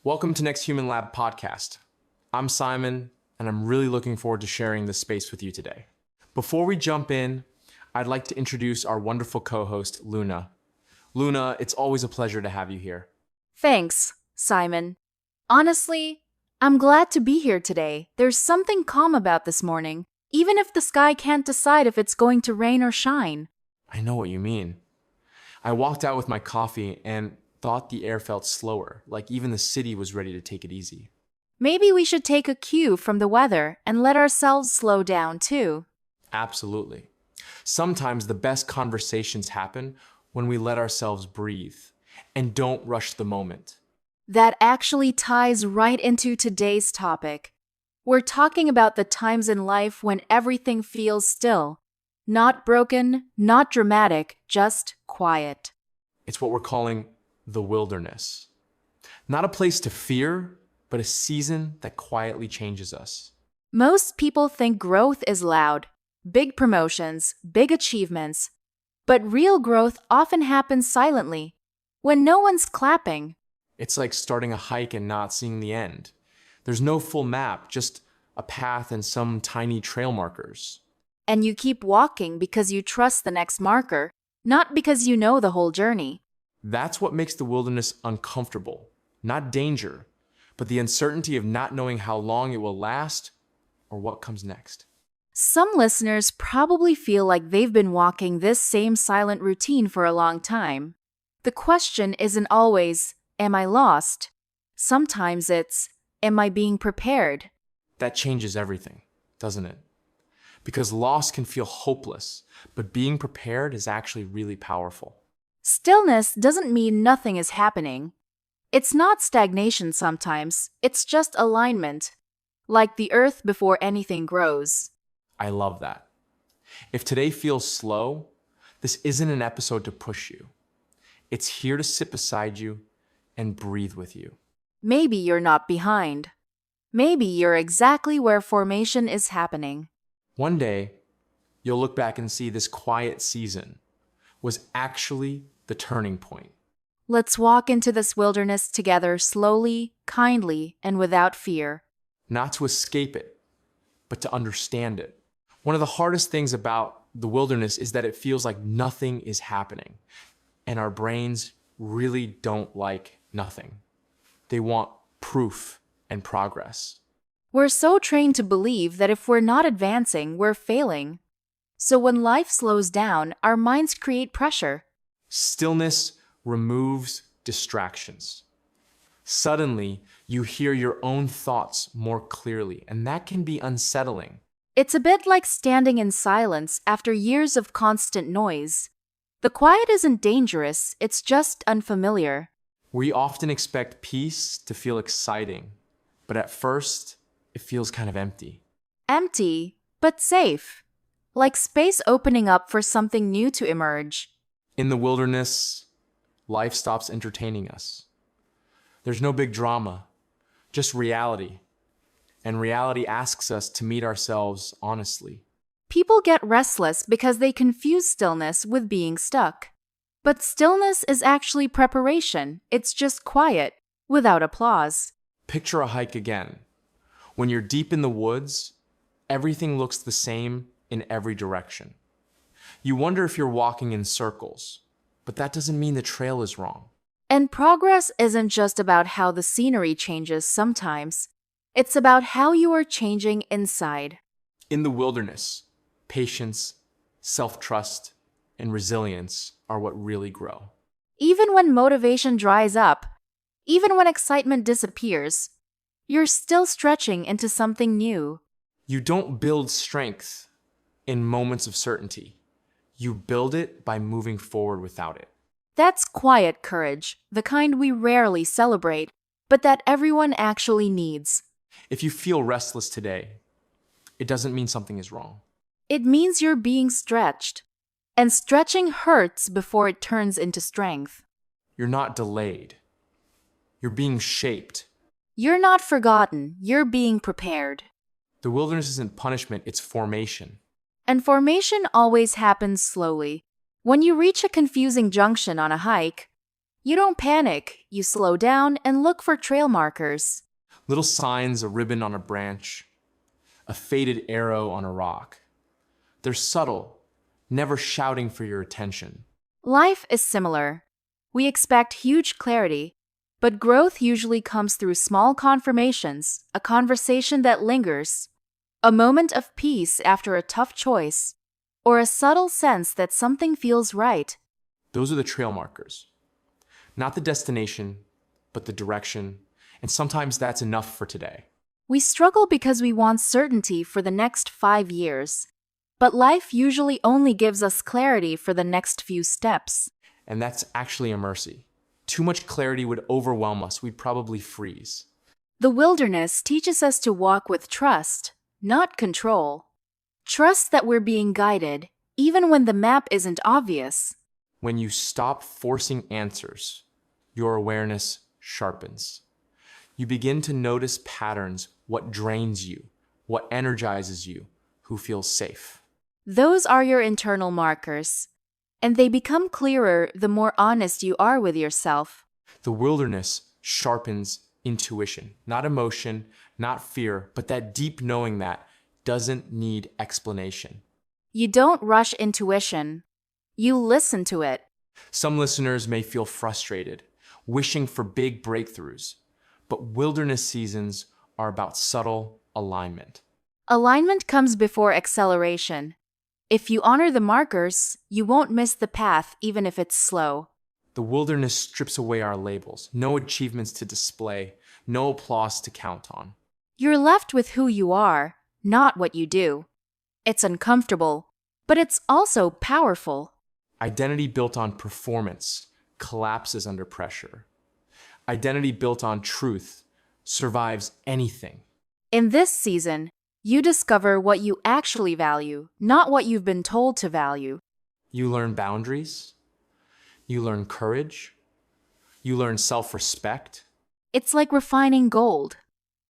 Welcome to Next Human Lab podcast. I'm Simon, and I'm really looking forward to sharing this space with you today. Before we jump in, I'd like to introduce our wonderful co-host, Luna. Luna, it's always a pleasure to have you here. Thanks, Simon. Honestly, I'm glad to be here today. There's something calm about this morning, even if the sky can't decide if it's going to rain or shine. I know what you mean. I walked out with my coffee and thought the air felt slower, like even the city was ready to take it easy. Maybe we should take a cue from the weather and let ourselves slow down too. Absolutely. Sometimes the best conversations happen when we let ourselves breathe and don't rush the moment. That actually ties right into today's topic. We're talking about the times in life when everything feels still. Not broken, not dramatic, just quiet. It's what we're calling the wilderness. Not a place to fear, but a season that quietly changes us. Most people think growth is loud, big promotions, big achievements. But real growth often happens silently, when no one's clapping. It's like starting a hike and not seeing the end. There's no full map, just a path and some tiny trail markers. And you keep walking because you trust the next marker, not because you know the whole journey. That's what makes the wilderness uncomfortable. Not danger, but the uncertainty of not knowing how long it will last or what comes next. Some listeners probably feel like they've been walking this same silent routine for a long time. The question isn't always, am I lost? Sometimes it's, am I being prepared? That changes everything, doesn't it? Because loss can feel hopeless, but being prepared is actually really powerful. Stillness doesn't mean nothing is happening. It's not stagnation sometimes, it's just alignment, like the earth before anything grows. I love that. If today feels slow, this isn't an episode to push you. It's here to sit beside you and breathe with you. Maybe you're not behind. Maybe you're exactly where formation is happening. One day, you'll look back and see this quiet season was actually the turning point. Let's walk into this wilderness together slowly, kindly, and without fear. Not to escape it, but to understand it. One of the hardest things about the wilderness is that it feels like nothing is happening, and our brains really don't like nothing. They want proof and progress. We're so trained to believe that if we're not advancing, we're failing. So when life slows down, our minds create pressure. Stillness removes distractions. Suddenly, you hear your own thoughts more clearly, and that can be unsettling. It's a bit like standing in silence after years of constant noise. The quiet isn't dangerous, it's just unfamiliar. We often expect peace to feel exciting, but at first, it feels kind of empty. Empty, but safe. Like space opening up for something new to emerge. In the wilderness, life stops entertaining us. There's no big drama, just reality. And reality asks us to meet ourselves honestly. People get restless because they confuse stillness with being stuck. But stillness is actually preparation. It's just quiet, without applause. Picture a hike again. When you're deep in the woods, everything looks the same in every direction. You wonder if you're walking in circles, but that doesn't mean the trail is wrong. And progress isn't just about how the scenery changes sometimes. It's about how you are changing inside. In the wilderness, patience, self-trust, and resilience are what really grow. Even when motivation dries up, even when excitement disappears, you're still stretching into something new. You don't build strength in moments of certainty. You build it by moving forward without it. That's quiet courage, the kind we rarely celebrate, but that everyone actually needs. If you feel restless today, it doesn't mean something is wrong. It means you're being stretched. And stretching hurts before it turns into strength. You're not delayed. You're being shaped. You're not forgotten, you're being prepared. The wilderness isn't punishment, it's formation. And formation always happens slowly. When you reach a confusing junction on a hike, You don't panic, you slow down and look for trail markers. Little signs, a ribbon on a branch, a faded arrow on a rock. They're subtle, never shouting for your attention. Life is similar. We expect huge clarity, but growth usually comes through small confirmations, a conversation that lingers, a moment of peace after a tough choice, or a subtle sense that something feels right. Those are the trail markers. Not the destination, but the direction, and sometimes that's enough for today. We struggle because we want certainty for the next 5 years, but life usually only gives us clarity for the next few steps. And that's actually a mercy. Too much clarity would overwhelm us. We'd probably freeze. The wilderness teaches us to walk with trust, not control. Trust that we're being guided, even when the map isn't obvious. When you stop forcing answers, your awareness sharpens. You begin to notice patterns, what drains you, what energizes you, who feels safe. Those are your internal markers, and they become clearer the more honest you are with yourself. The wilderness sharpens intuition, not emotion, not fear, but that deep knowing that doesn't need explanation. You don't rush intuition. You listen to it. Some listeners may feel frustrated, wishing for big breakthroughs, but wilderness seasons are about subtle alignment. Alignment comes before acceleration. If you honor the markers, you won't miss the path even if it's slow. The wilderness strips away our labels, no achievements to display, no applause to count on. You're left with who you are, not what you do. It's uncomfortable, but it's also powerful. Identity built on performance collapses under pressure. Identity built on truth survives anything. In this season, you discover what you actually value, not what you've been told to value. You learn boundaries. You learn courage. You learn self-respect. It's like refining gold.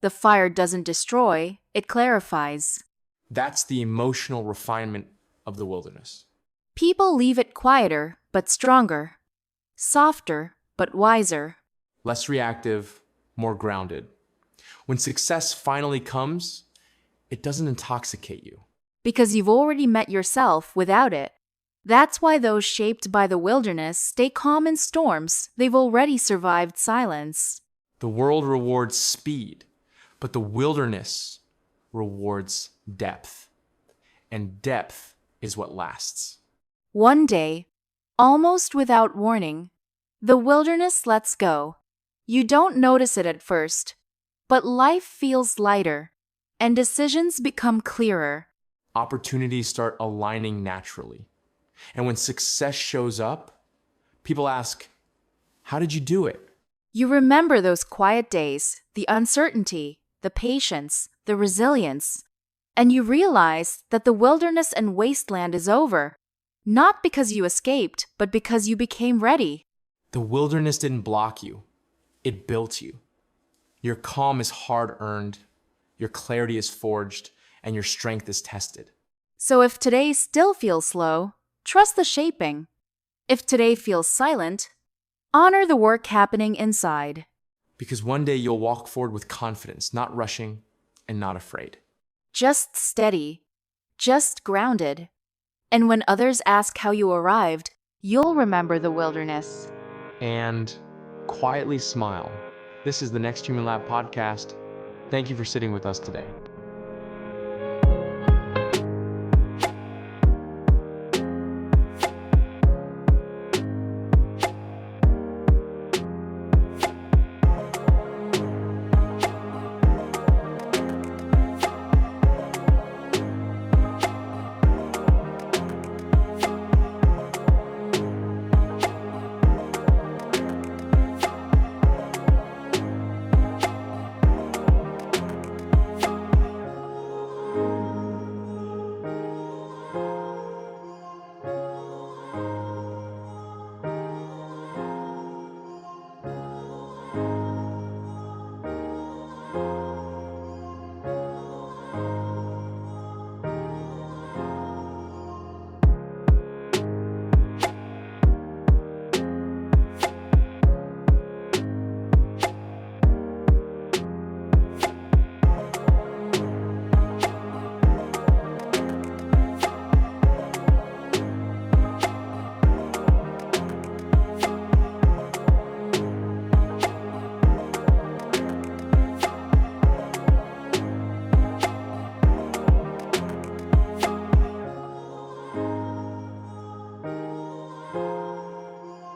The fire doesn't destroy, it clarifies. That's the emotional refinement of the wilderness. People leave it quieter, but stronger. Softer, but wiser. Less reactive, more grounded. When success finally comes, it doesn't intoxicate you. Because you've already met yourself without it. That's why those shaped by the wilderness stay calm in storms. They've already survived silence. The world rewards speed, but the wilderness rewards depth. And depth is what lasts. One day, almost without warning, the wilderness lets go. You don't notice it at first, but life feels lighter, and decisions become clearer. Opportunities start aligning naturally. And when success shows up, people ask, how did you do it? You remember those quiet days, the uncertainty, the patience, the resilience, and you realize that the wilderness and wasteland is over. Not because you escaped, but because you became ready. The wilderness didn't block you. It built you. Your calm is hard-earned, your clarity is forged, and your strength is tested. So if today still feels slow, trust the shaping. If today feels silent, honor the work happening inside. Because one day you'll walk forward with confidence, not rushing and not afraid. Just steady, just grounded. And when others ask how you arrived, you'll remember the wilderness. And quietly smile. This is the Next Human Lab podcast. Thank you for sitting with us today.